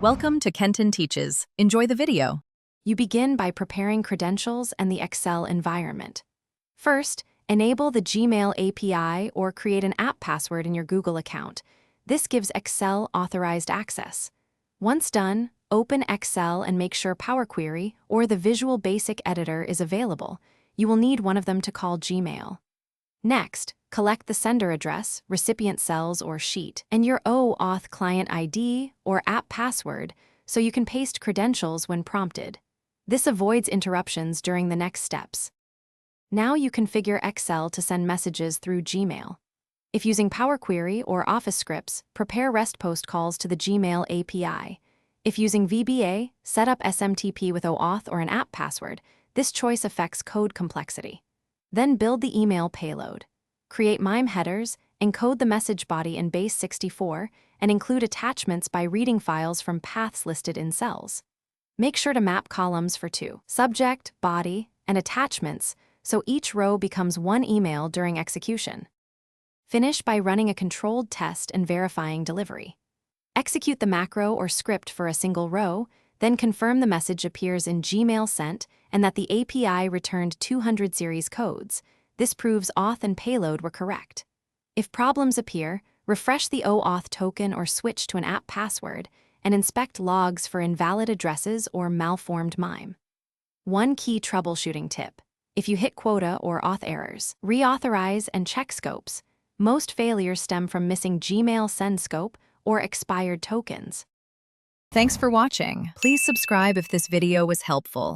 Welcome to Kenton Teaches. Enjoy the video. You begin by preparing credentials and the Excel environment. First, enable the Gmail API or create an app password in your Google account. This gives Excel authorized access. Once done, open Excel and make sure Power Query or the Visual Basic Editor is available. You will need one of them to call Gmail. Next, collect the sender address, recipient cells or sheet, and your OAuth client ID or app password so you can paste credentials when prompted. This avoids interruptions during the next steps. Now you configure Excel to send messages through Gmail. If using Power Query or Office scripts, prepare REST post calls to the Gmail API. If using VBA, set up SMTP with OAuth or an app password. This choice affects code complexity. Then build the email payload. Create MIME headers, encode the message body in base 64, and include attachments by reading files from paths listed in cells. Make sure to map columns for two, subject, body, and attachments, so each row becomes one email during execution. Finish by running a controlled test and verifying delivery. Execute the macro or script for a single row, then confirm the message appears in Gmail sent and that the API returned 200 series codes. This proves auth and payload were correct. If problems appear, refresh the OAuth token or switch to an app password and inspect logs for invalid addresses or malformed MIME. One key troubleshooting tip: if you hit quota or auth errors, reauthorize and check scopes. Most failures stem from missing Gmail send scope or expired tokens. Thanks for watching. Please subscribe if this video was helpful.